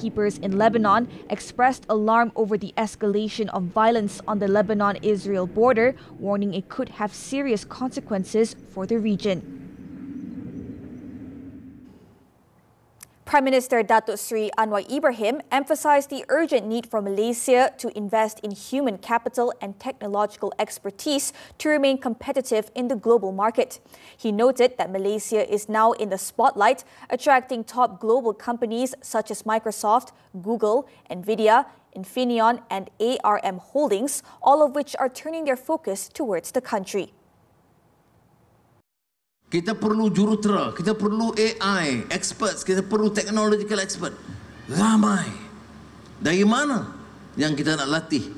peacekeepers in Lebanon expressed alarm over the escalation of violence on the Lebanon-Israel border, warning it could have serious consequences for the region. Prime Minister Datuk Seri Anwar Ibrahim emphasized the urgent need for Malaysia to invest in human capital and technological expertise to remain competitive in the global market. He noted that Malaysia is now in the spotlight, attracting top global companies such as Microsoft, Google, Nvidia, Infineon and ARM Holdings, all of which are turning their focus towards the country. Kita perlu jurutera, kita perlu AI experts, kita perlu technological expert. Ramai. Dari mana yang kita nak latih?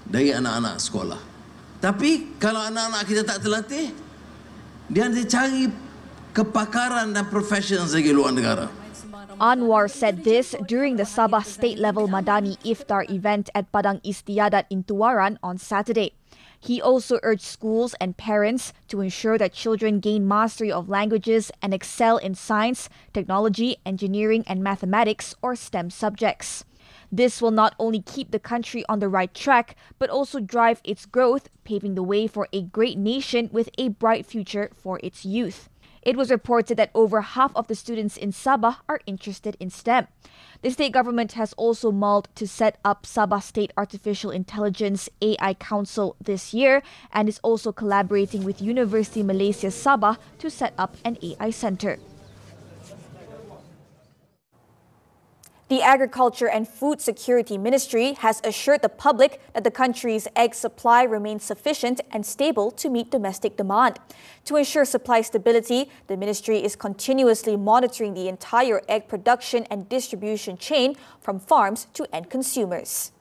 Dari anak-anak sekolah. Tapi kalau anak-anak kita tak terlatih, dia cari kepakaran dan professions dari luar negara. Anwar said this during the Sabah state-level Madani Iftar event at Padang Istiadat in Tuaran on Saturday. He also urged schools and parents to ensure that children gain mastery of languages and excel in science, technology, engineering and mathematics or STEM subjects. This will not only keep the country on the right track, but also drive its growth, paving the way for a great nation with a bright future for its youth. It was reported that over half of the students in Sabah are interested in STEM. The state government has also mulled to set up Sabah State Artificial Intelligence AI Council this year and is also collaborating with University Malaysia Sabah to set up an AI center. The Agriculture and Food Security Ministry has assured the public that the country's egg supply remains sufficient and stable to meet domestic demand. To ensure supply stability, the ministry is continuously monitoring the entire egg production and distribution chain from farms to end consumers.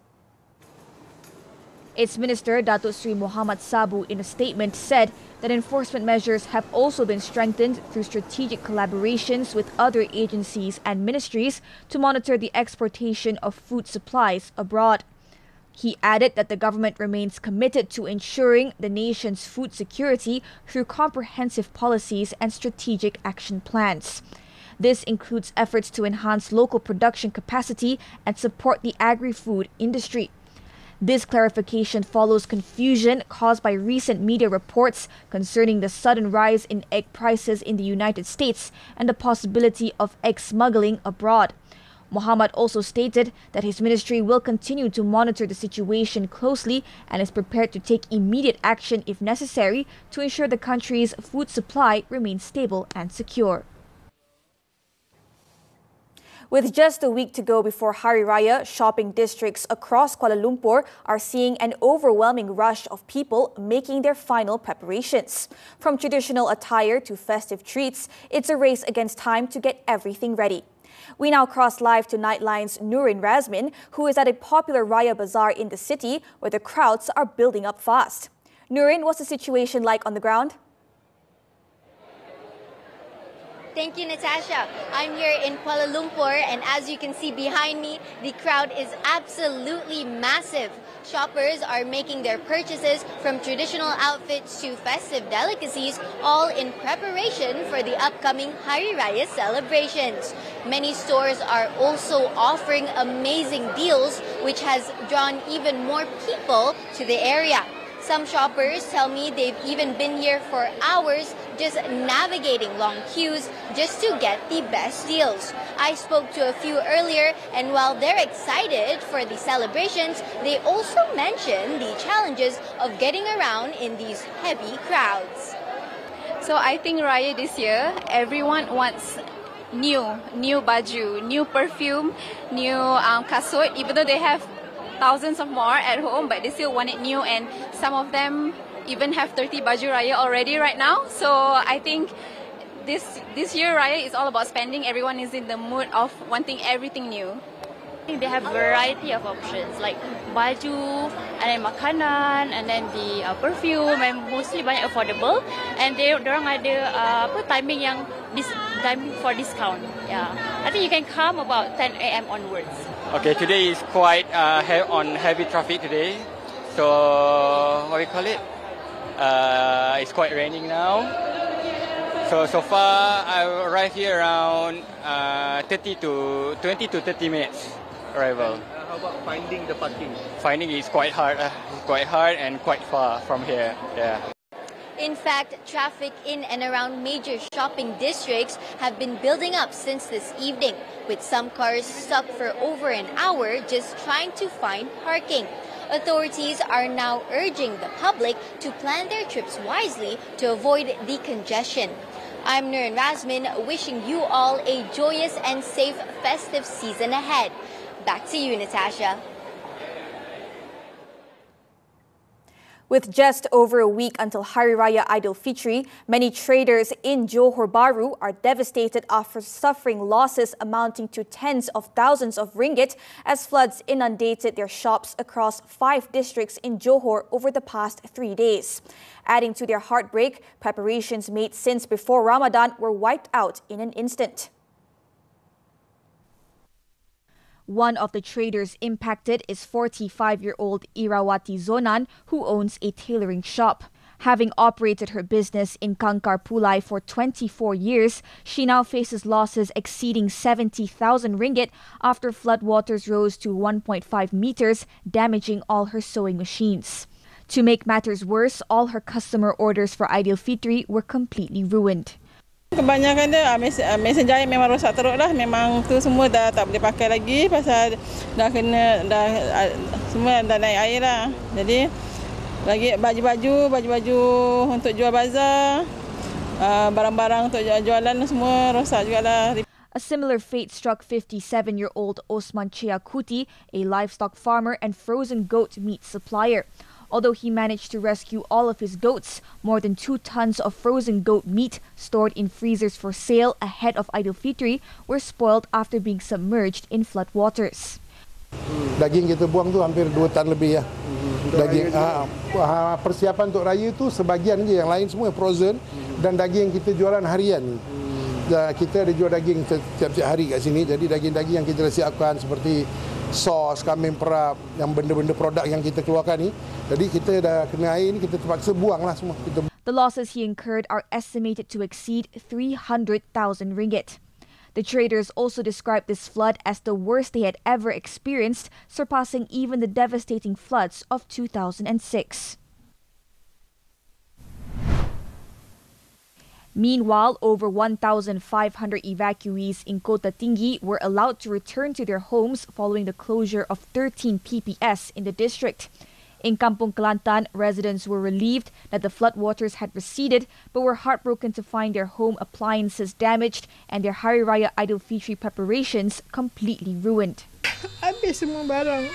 Its Minister, Datuk Seri Muhammad Sabu, in a statement said that enforcement measures have also been strengthened through strategic collaborations with other agencies and ministries to monitor the exportation of food supplies abroad. He added that the government remains committed to ensuring the nation's food security through comprehensive policies and strategic action plans. This includes efforts to enhance local production capacity and support the agri-food industry. This clarification follows confusion caused by recent media reports concerning the sudden rise in egg prices in the United States and the possibility of egg smuggling abroad. Muhammad also stated that his ministry will continue to monitor the situation closely and is prepared to take immediate action if necessary to ensure the country's food supply remains stable and secure. With just a week to go before Hari Raya, shopping districts across Kuala Lumpur are seeing an overwhelming rush of people making their final preparations. From traditional attire to festive treats, it's a race against time to get everything ready. We now cross live to Nightline's Nurin Razmin, who is at a popular Raya Bazaar in the city where the crowds are building up fast. Nurin, what's the situation like on the ground? Thank you, Natasha. I'm here in Kuala Lumpur, and as you can see behind me, the crowd is absolutely massive. Shoppers are making their purchases from traditional outfits to festive delicacies, all in preparation for the upcoming Hari Raya celebrations. Many stores are also offering amazing deals, which has drawn even more people to the area. Some shoppers tell me they've even been here for hours just navigating long queues just to get the best deals. I spoke to a few earlier, and while they're excited for the celebrations, they also mentioned the challenges of getting around in these heavy crowds. So I think Raya this year, everyone wants new baju, new perfume, new kasut, even though they have thousands of more at home, but they still want it new, and some of them even have 30 baju Raya already right now. So I think this year Raya is all about spending. Everyone is in the mood of wanting everything new. They have variety of options like baju, and then makanan, and then the perfume, and mostly banyak affordable. And dorang ada timing yang timing for discount. Yeah, I think you can come about 10 AM onwards. Okay, today is quite on heavy traffic today. So what we call it? It's quite raining now. So far, I arrived here around 20 to 30 minutes arrival. How about finding the parking? Finding is quite hard and quite far from here. Yeah. In fact, traffic in and around major shopping districts have been building up since this evening, with some cars stuck for over an hour just trying to find parking. Authorities are now urging the public to plan their trips wisely to avoid the congestion. I'm Nurin Razmin, wishing you all a joyous and safe festive season ahead. Back to you, Natasha. With just over a week until Hari Raya Aidilfitri, many traders in Johor Bahru are devastated after suffering losses amounting to tens of thousands of ringgit as floods inundated their shops across 5 districts in Johor over the past 3 days. Adding to their heartbreak, preparations made since before Ramadan were wiped out in an instant. One of the traders impacted is 45-year-old Irawati Zonan, who owns a tailoring shop. Having operated her business in Kangkar Pulai for 24 years, she now faces losses exceeding 70,000 ringgit after floodwaters rose to 1.5 meters, damaging all her sewing machines. To make matters worse, all her customer orders for Aidilfitri were completely ruined. Kebanyakan dia mesin jahit memang rosak teruk lah. Memang tu semua dah tak boleh pakai lagi pasal dah semua dah naik air lah. Jadi lagi baju-baju untuk jual bazar, barang-barang untuk jualan semua rosak jugalah. A similar fate struck 57-year-old Osman Chiakuti, a livestock farmer and frozen goat meat supplier. Although he managed to rescue all of his goats, more than 2 tons of frozen goat meat stored in freezers for sale ahead of Aidilfitri were spoiled after being submerged in floodwaters. Daging kita buang tu hampir 2 tan lebih ya. Daging persiapan untuk raya tu sebahagian je, yang lain semua frozen dan daging kita jualan harian. Kita ada jual daging setiap hari kat sini, jadi daging-daging yang kita siapkan seperti sos, kambing perap, yang benda-benda produk yang kita keluarkan ni. Jadi kita dah kena air ni, kita terpaksa buanglah semua. The losses he incurred are estimated to exceed 300,000 ringgit. The traders also described this flood as the worst they had ever experienced, surpassing even the devastating floods of 2006. Meanwhile, over 1,500 evacuees in Kota Tinggi were allowed to return to their homes following the closure of 13 PPS in the district. In Kampung Kelantan, residents were relieved that the floodwaters had receded, but were heartbroken to find their home appliances damaged and their Hari Raya Aidilfitri preparations completely ruined. Habis semua barang.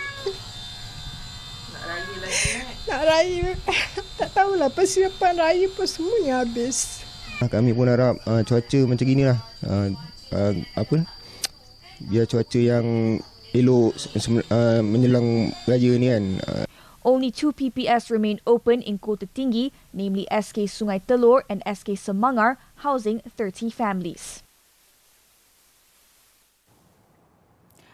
Nak raya. Tak tahulah, persiapan raya pun semuanya habis. Kami pun harap cuaca macam gini lah. Biar cuaca yang elok menjelang raya ni kan. Only 2 PPS remain open in Kota Tinggi, namely SK Sungai Telur and SK Semangar, housing 30 families.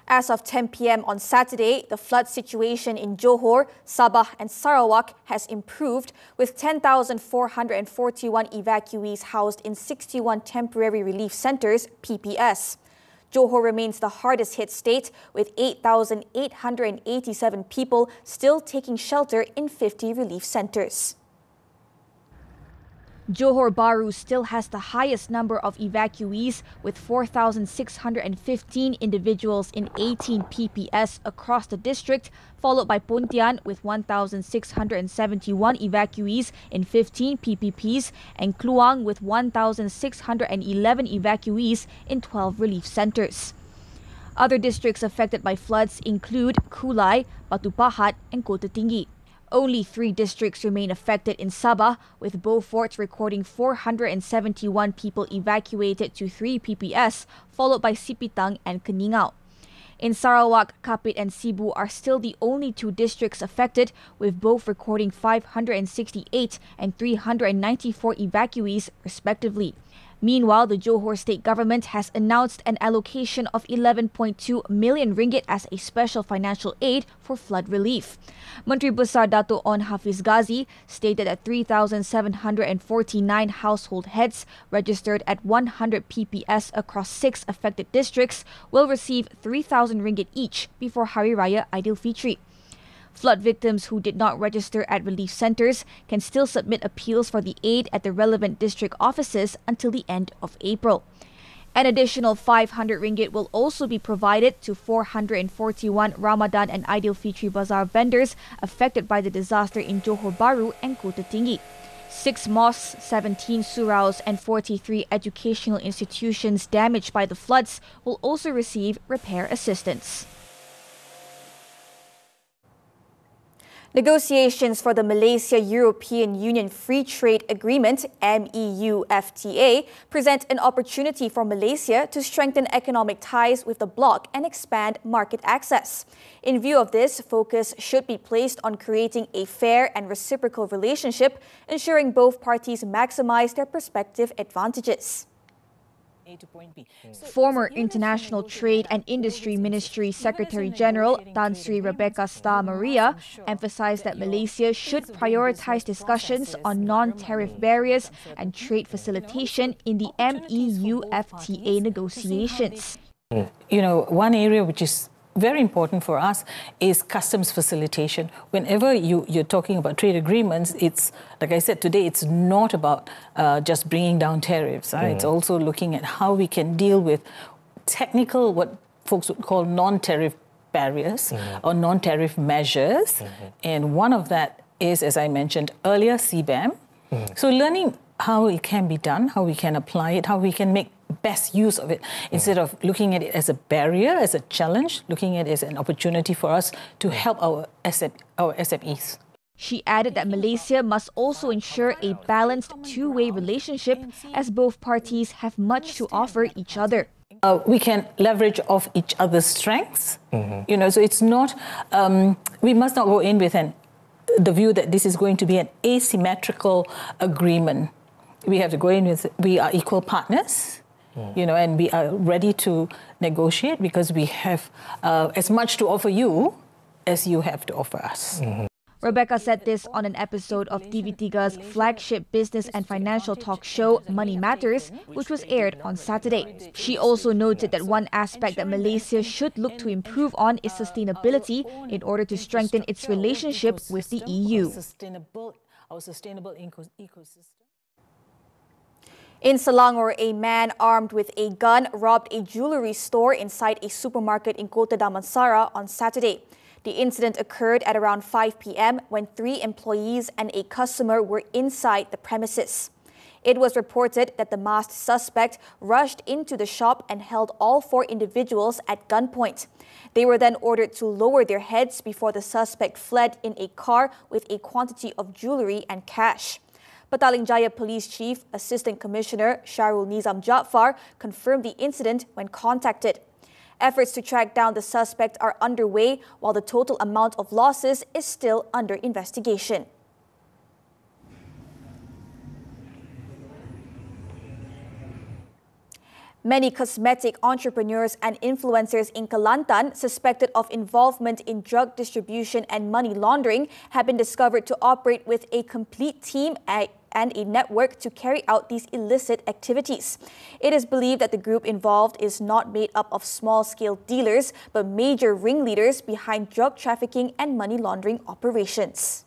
As of 10 p.m. on Saturday, the flood situation in Johor, Sabah and Sarawak has improved, with 10,441 evacuees housed in 61 temporary relief centres, PPS. Johor remains the hardest hit state, with 8,887 people still taking shelter in 50 relief centres. Johor Bahru still has the highest number of evacuees, with 4,615 individuals in 18 PPS across the district, followed by Pontian with 1,671 evacuees in 15 PPPs and Kluang with 1,611 evacuees in 12 relief centres. Other districts affected by floods include Kulai, Batu Pahat and Kota Tinggi. Only 3 districts remain affected in Sabah, with Beaufort recording 471 people evacuated to 3 PPS, followed by Sipitang and Keningau. In Sarawak, Kapit and Cebu are still the only 2 districts affected, with both recording 568 and 394 evacuees, respectively. Meanwhile, the Johor state government has announced an allocation of 11.2 million ringgit as a special financial aid for flood relief. Menteri Besar Dato' On Hafiz Ghazi stated that 3,749 household heads registered at 100 PPS across 6 affected districts will receive 3,000 ringgit each before Hari Raya Aidilfitri. Flood victims who did not register at relief centres can still submit appeals for the aid at the relevant district offices until the end of April. An additional 500 ringgit will also be provided to 441 Ramadan and Aidilfitri Bazaar vendors affected by the disaster in Johor Bahru and Kota Tinggi. 6 mosques, 17 suraus and 43 educational institutions damaged by the floods will also receive repair assistance. Negotiations for the Malaysia-European Union Free Trade Agreement, MEU-FTA, present an opportunity for Malaysia to strengthen economic ties with the bloc and expand market access. In view of this, focus should be placed on creating a fair and reciprocal relationship, ensuring both parties maximize their prospective advantages. Former International Trade and Industry Ministry Secretary General Tan Sri Rebecca Star Maria emphasized that Malaysia should prioritize discussions on non-tariff barriers and trade facilitation in the MEU-FTA negotiations. You know, one area which is very important for us is customs facilitation. Whenever you're talking about trade agreements, it's, like I said today, it's not about just bringing down tariffs. It's also looking at how we can deal with technical, what folks would call non-tariff barriers or non-tariff measures. And one of that is, as I mentioned earlier, CBAM. So learning how it can be done, how we can apply it, how we can make best use of it, instead of looking at it as a barrier, as a challenge, looking at it as an opportunity for us to help our SMEs. She added that Malaysia must also ensure a balanced two-way relationship as both parties have much to offer each other. We can leverage off each other's strengths, you know, so it's not, we must not go in with the view that this is going to be an asymmetrical agreement. We have to go in with, we are equal partners, you know, and we are ready to negotiate because we have as much to offer you as you have to offer us. Rebecca said this on an episode of TV3's flagship business and financial talk show Money Matters, which was aired on Saturday. She also noted that one aspect that Malaysia should look to improve on is sustainability in order to strengthen its relationship with the EU. Our sustainable ecosystem. In Selangor, a man armed with a gun robbed a jewellery store inside a supermarket in Kota Damansara on Saturday. The incident occurred at around 5 p.m. when 3 employees and a customer were inside the premises. It was reported that the masked suspect rushed into the shop and held all 4 individuals at gunpoint. They were then ordered to lower their heads before the suspect fled in a car with a quantity of jewellery and cash. Petaling Jaya Police Chief Assistant Commissioner Sharul Nizam Jaafar confirmed the incident when contacted. Efforts to track down the suspect are underway, while the total amount of losses is still under investigation. Many cosmetic entrepreneurs and influencers in Kelantan suspected of involvement in drug distribution and money laundering have been discovered to operate with a complete team and a network to carry out these illicit activities. It is believed that the group involved is not made up of small-scale dealers, but major ringleaders behind drug trafficking and money laundering operations.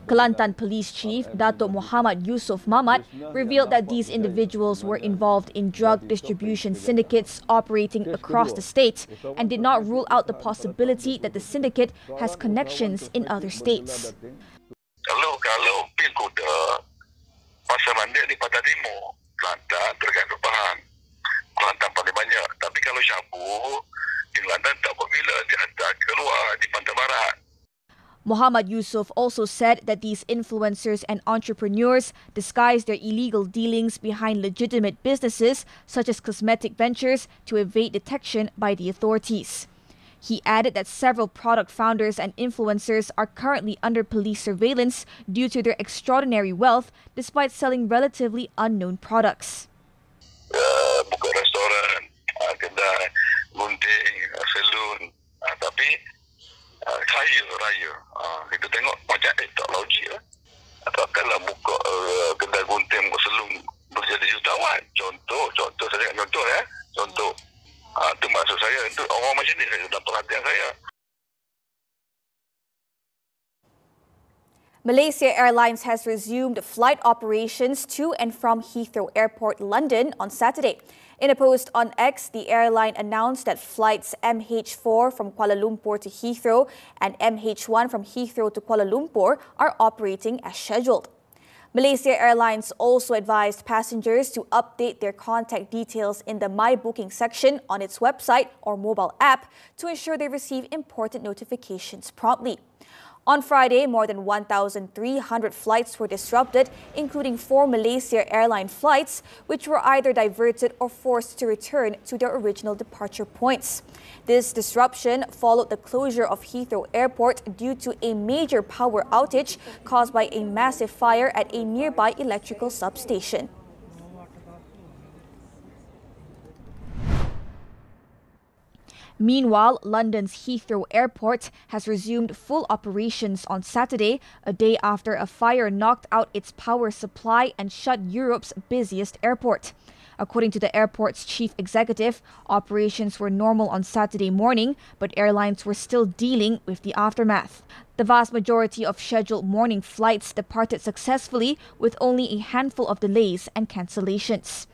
Kelantan Police Chief Dato' Muhammad Yusuf Mamat revealed that these individuals were involved in drug distribution syndicates operating across the state and did not rule out the possibility that the syndicate has connections in other states. Kalau pil Kuda, pasaran dia di Pantai Timur, Kelantan tergantung bahan. Kelantan paling banyak. Tapi kalau syabu, di Kelantan tak apabila dihantar keluar di Pantai Barat. Muhammad Yusuf also said that these influencers and entrepreneurs disguise their illegal dealings behind legitimate businesses such as cosmetic ventures to evade detection by the authorities. He added that several product founders and influencers are currently under police surveillance due to their extraordinary wealth despite selling relatively unknown products. Buka restoran, kedai, gunting, salon, tapi raya. Kita tengok macam tak logik lah. Takkanlah buka kedai gunting, buka salon berjadi jutawan. Contoh saya cakap contoh ya. Contoh. Itu maksud saya, untuk orang macam ni saya dapat perhatian saya. Malaysia Airlines has resumed flight operations to and from Heathrow Airport, London on Saturday. In a post on X, the airline announced that flights MH4 from Kuala Lumpur to Heathrow and MH1 from Heathrow to Kuala Lumpur are operating as scheduled. Malaysia Airlines also advised passengers to update their contact details in the My Booking section on its website or mobile app to ensure they receive important notifications promptly. On Friday, more than 1,300 flights were disrupted, including 4 Malaysia Airline flights, which were either diverted or forced to return to their original departure points. This disruption followed the closure of Heathrow Airport due to a major power outage caused by a massive fire at a nearby electrical substation. Meanwhile, London's Heathrow Airport has resumed full operations on Saturday, a day after a fire knocked out its power supply and shut Europe's busiest airport. According to the airport's chief executive, operations were normal on Saturday morning, but airlines were still dealing with the aftermath. The vast majority of scheduled morning flights departed successfully, with only a handful of delays and cancellations.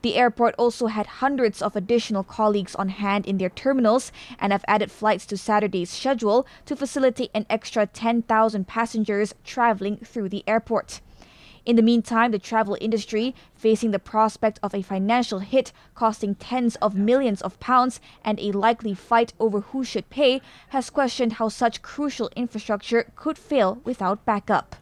The airport also had hundreds of additional colleagues on hand in their terminals and have added flights to Saturday's schedule to facilitate an extra 10,000 passengers traveling through the airport. In the meantime, the travel industry, facing the prospect of a financial hit costing tens of millions of pounds and a likely fight over who should pay, has questioned how such crucial infrastructure could fail without backup.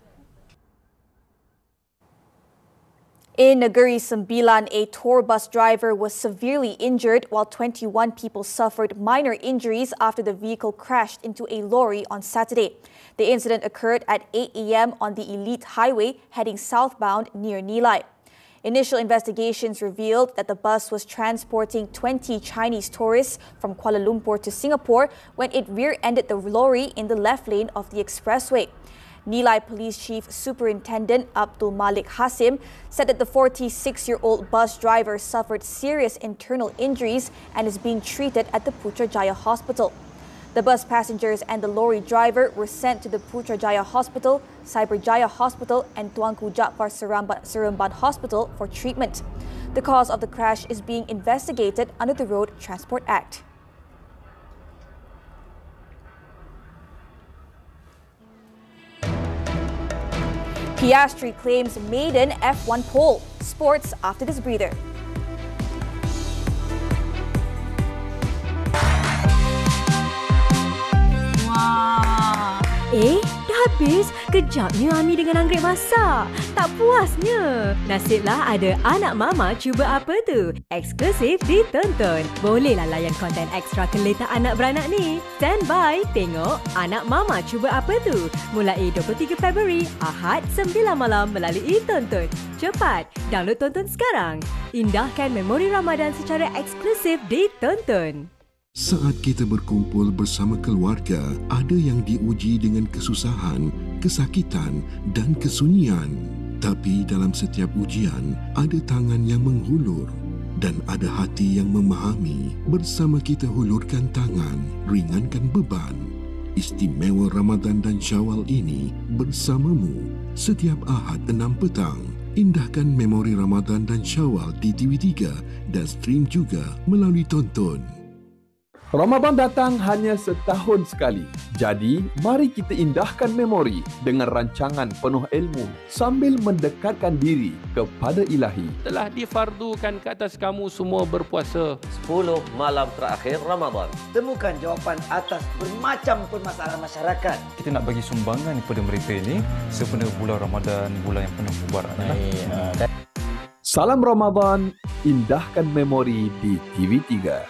In Negeri Sembilan, a tour bus driver was severely injured while 21 people suffered minor injuries after the vehicle crashed into a lorry on Saturday. The incident occurred at 8 a.m. on the Elite Highway heading southbound near Nilai. Initial investigations revealed that the bus was transporting 20 Chinese tourists from Kuala Lumpur to Singapore when it rear-ended the lorry in the left lane of the expressway. Nilai Police Chief Superintendent Abdul Malik Hasim said that the 46-year-old bus driver suffered serious internal injuries and is being treated at the Putrajaya Hospital. The bus passengers and the lorry driver were sent to the Putrajaya Hospital, Cyberjaya Hospital and Tuanku Jaafar Seremban Hospital for treatment. The cause of the crash is being investigated under the Road Transport Act. Piastri claims maiden F1 pole. Sports after this breather. Wah. Dah habis? Kejapnya Ami dengan anggrek masak. Tak puasnya. Nasiblah ada anak mama cuba apa tu. Eksklusif ditonton. Bolehlah layan konten ekstra keleta anak beranak ni. Stand by, tengok anak mama cuba apa tu. Mulai 23 Februari, Ahad 9 malam melalui Tonton. Cepat, download Tonton sekarang. Indahkan memori Ramadan secara eksklusif di Tonton. Saat kita berkumpul bersama keluarga, ada yang diuji dengan kesusahan, kesakitan dan kesunyian. Tapi dalam setiap ujian, ada tangan yang menghulur dan ada hati yang memahami. Bersama kita hulurkan tangan, ringankan beban. Istimewa Ramadan dan Syawal ini bersamamu setiap Ahad 6 petang. Indahkan memori Ramadan dan Syawal di TV3 dan stream juga melalui Tonton. Ramadan datang hanya setahun sekali. Jadi, mari kita indahkan memori dengan rancangan penuh ilmu sambil mendekatkan diri kepada Ilahi. Telah difardukan ke atas kamu semua berpuasa 10 malam terakhir Ramadan. Temukan jawapan atas bermacam permasalahan masyarakat. Kita nak bagi sumbangan kepada mereka ini sebenarnya bulan Ramadan, bulan yang penuh mubarak. Salam Ramadan, indahkan memori di TV3.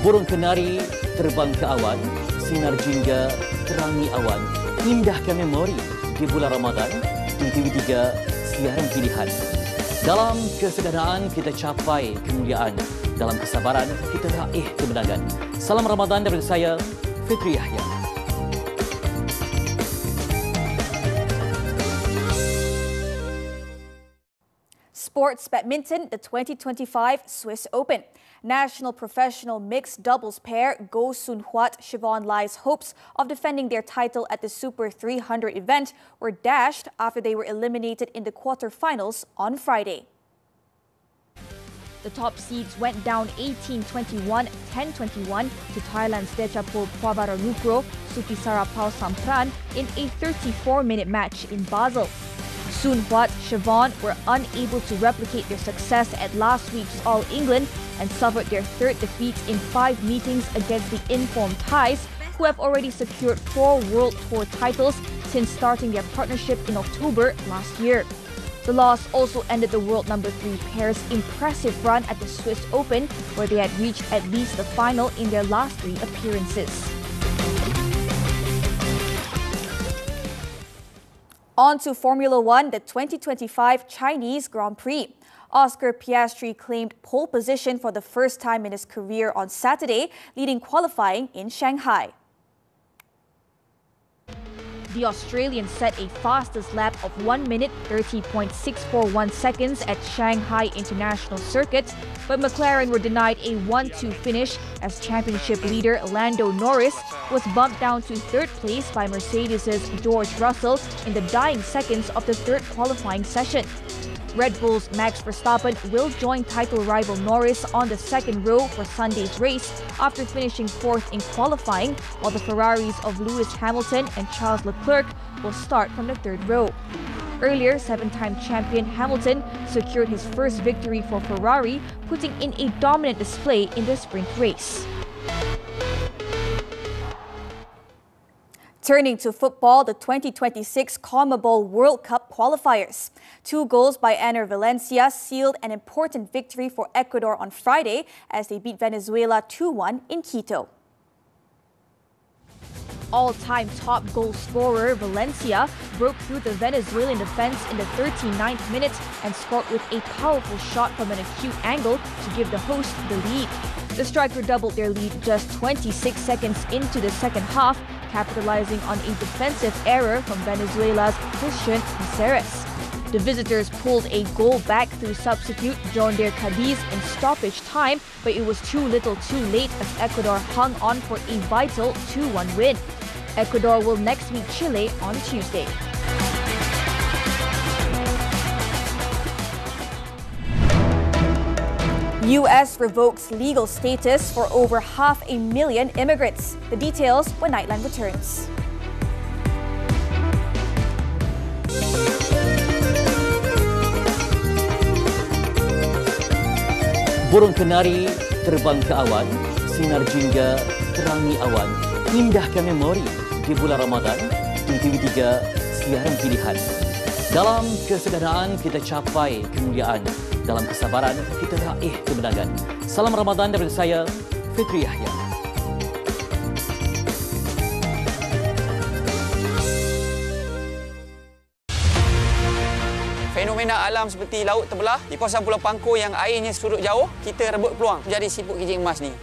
Burung kenari terbang ke awan, sinar jingga terangi awan, indahkan memori di bulan Ramadan di TV3 siaran pilihan. Dalam kesederhanaan kita capai kemuliaan, dalam kesabaran kita raih kemenangan. Salam Ramadan daripada saya, Fitri Yahya. Sports badminton, the 2025 Swiss Open. National professional mixed doubles pair Go Soon-Hwat Siobhan Lai's hopes of defending their title at the Super 300 event were dashed after they were eliminated in the quarterfinals on Friday. The top seeds went down 18-21, 10-21 to Thailand's Dechapol Pravaralukro Sutisara Sampran in a 34-minute match in Basel. Soon-Hwat Siobhan were unable to replicate their success at last week's All England and suffered their third defeat in 5 meetings against the informed Thais, who have already secured 4 World Tour titles since starting their partnership in October last year. The loss also ended the world number 3 pair's impressive run at the Swiss Open, where they had reached at least the final in their last 3 appearances. On to Formula One, the 2025 Chinese Grand Prix. Oscar Piastri claimed pole position for the first time in his career on Saturday, leading qualifying in Shanghai. The Australian set a fastest lap of 1 minute 30.641 seconds at Shanghai International Circuit, but McLaren were denied a 1-2 finish as championship leader Lando Norris was bumped down to third place by Mercedes' George Russell in the dying seconds of the third qualifying session. Red Bull's Max Verstappen will join title rival Norris on the second row for Sunday's race after finishing 4th in qualifying, while the Ferraris of Lewis Hamilton and Charles Leclerc will start from the third row. Earlier, 7-time champion Hamilton secured his first victory for Ferrari, putting in a dominant display in the sprint race. Turning to football, the 2026 CONMEBOL World Cup qualifiers. 2 goals by Ener Valencia sealed an important victory for Ecuador on Friday as they beat Venezuela 2-1 in Quito. All-time top goal scorer Valencia broke through the Venezuelan defense in the 39th minute and scored with a powerful shot from an acute angle to give the host the lead. The striker doubled their lead just 26 seconds into the second half, capitalizing on a defensive error from Venezuela's Christian Caceres. The visitors pulled a goal back through substitute Jonder Cadiz in stoppage time, but it was too little too late as Ecuador hung on for a vital 2-1 win. Ecuador will next meet Chile on Tuesday. U.S. revokes legal status for over 500,000 immigrants. The details when Nightline returns. Burung kenari terbang ke awan, sinar jingga terangi awan, indahkan memori di bulan Ramadan di TV3 siaran pilihan. Dalam kesederhanaan kita capai kemuliaan, dalam kesabaran kita raih kemenangan. Salam Ramadan daripada saya, Fitri Yahya. Fenomena alam seperti laut terbelah di kawasan Pulau Pangkor yang airnya surut jauh, kita rebut peluang jadi siput kijing emas ni.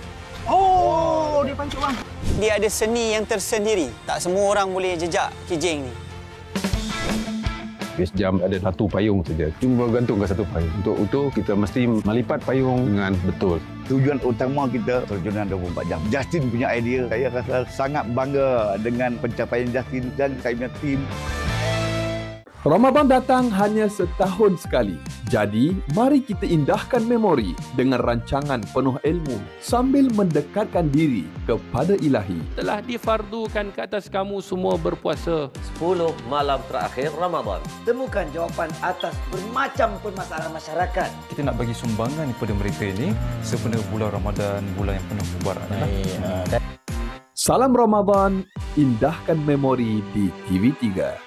Oh, dia pancuk bang. Dia ada seni yang tersendiri. Tak semua orang boleh jejak kijing ni. Sejam ada satu payung saja. Cuma bergantungkan satu payung. Untuk itu kita mesti melipat payung dengan betul. Tujuan utama kita terjunan 24 jam. Justin punya idea. Saya rasa sangat bangga dengan pencapaian Justin dan saya punya tim. Ramadan datang hanya setahun sekali. Jadi, mari kita indahkan memori dengan rancangan penuh ilmu sambil mendekatkan diri kepada Ilahi. Telah difardukan ke atas kamu semua berpuasa 10 malam terakhir Ramadan. Temukan jawapan atas bermacam permasalahan masyarakat. Kita nak bagi sumbangan kepada mereka ini sempena bulan Ramadan, bulan yang penuh mubarak. Salam Ramadan, indahkan memori di TV3.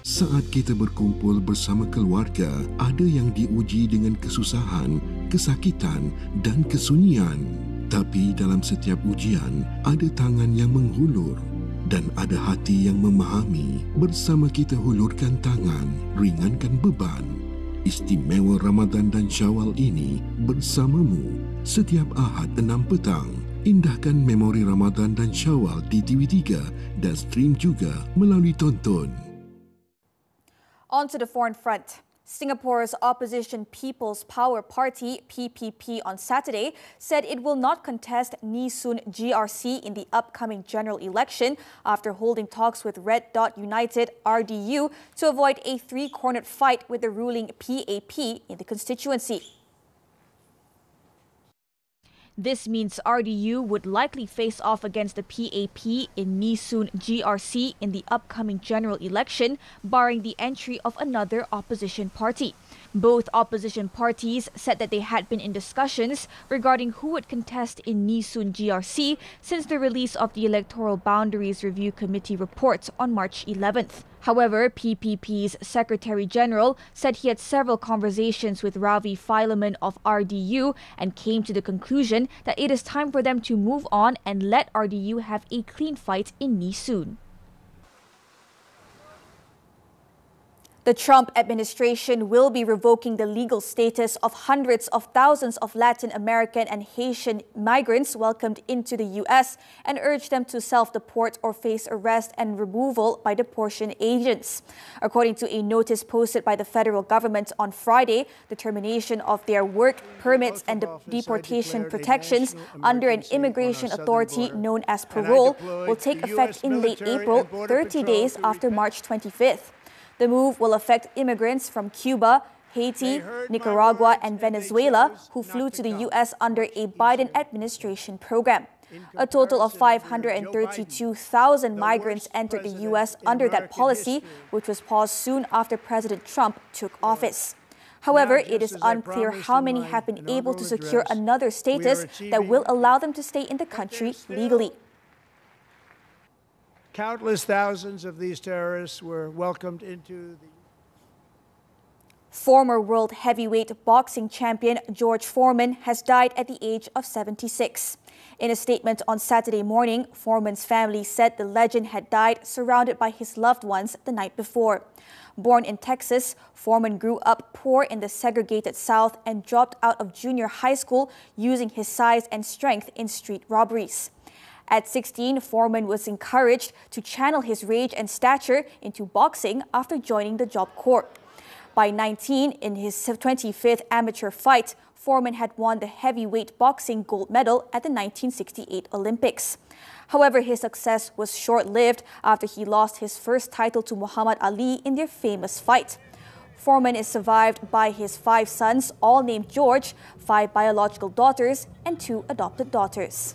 Saat kita berkumpul bersama keluarga, ada yang diuji dengan kesusahan, kesakitan dan kesunyian. Tapi dalam setiap ujian, ada tangan yang menghulur dan ada hati yang memahami. Bersama kita hulurkan tangan, ringankan beban. Istimewa Ramadan dan Syawal ini bersamamu setiap Ahad 6 petang. Indahkan memori Ramadan dan Syawal di TV3 dan stream juga melalui Tonton. On to the foreign front. Singapore's opposition People's Power Party, PPP, on Saturday said it will not contest Nee Soon GRC in the upcoming general election after holding talks with Red Dot United, RDU, to avoid a three-cornered fight with the ruling PAP in the constituency. This means RDU would likely face off against the PAP in Nee Soon GRC in the upcoming general election, barring the entry of another opposition party. Both opposition parties said that they had been in discussions regarding who would contest in Nee Soon GRC since the release of the Electoral Boundaries Review Committee report on March 11th. However, PPP's Secretary General said he had several conversations with Ravi Fileman of RDU and came to the conclusion that it is time for them to move on and let RDU have a clean fight in Nee Soon. The Trump administration will be revoking the legal status of hundreds of thousands of Latin American and Haitian migrants welcomed into the U.S. and urged them to self-deport or face arrest and removal by deportation agents. According to a notice posted by the federal government on Friday, the termination of their work permits and deportation protections under an immigration authority known as parole will take effect in late April, 30 days after March 25th. The move will affect immigrants from Cuba, Haiti, Nicaragua, and Venezuela who flew to the U.S. under a Biden administration program. A total of 532,000 migrants entered the U.S. under that policy, which was paused soon after President Trump took office. However, it is unclear how many have been able to secure another status that will allow them to stay in the country legally. Countless thousands of these terrorists were welcomed into the... Former world heavyweight boxing champion George Foreman has died at the age of 76. In a statement on Saturday morning, Foreman's family said the legend had died surrounded by his loved ones the night before. Born in Texas, Foreman grew up poor in the segregated South and dropped out of junior high school using his size and strength in street robberies. At 16, Foreman was encouraged to channel his rage and stature into boxing after joining the Job Corps. By 19, in his 25th amateur fight, Foreman had won the heavyweight boxing gold medal at the 1968 Olympics. However, his success was short-lived after he lost his first title to Muhammad Ali in their famous fight. Foreman is survived by his 5 sons, all named George, 5 biological daughters, and 2 adopted daughters.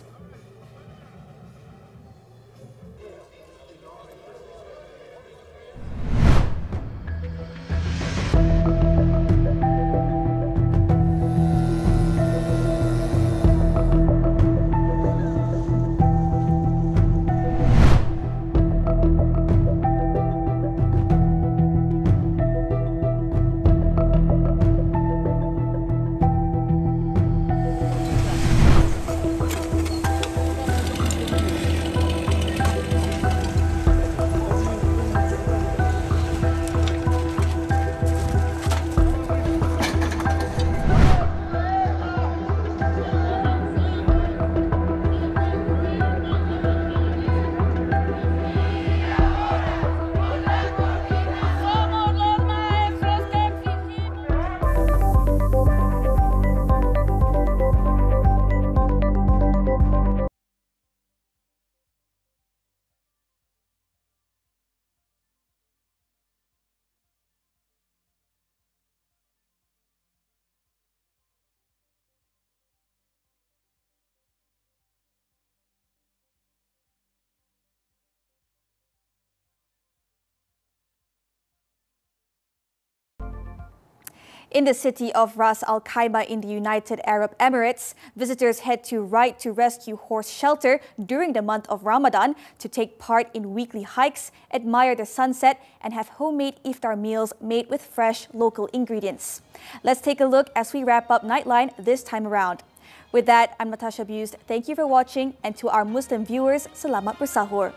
In the city of Ras Al Khaimah in the United Arab Emirates, visitors head to Right to Rescue Horse Shelter during the month of Ramadan to take part in weekly hikes, admire the sunset, and have homemade iftar meals made with fresh local ingredients. Let's take a look as we wrap up Nightline this time around. With that, I'm Natasha Busst. Thank you for watching, and to our Muslim viewers, selamat bersahur.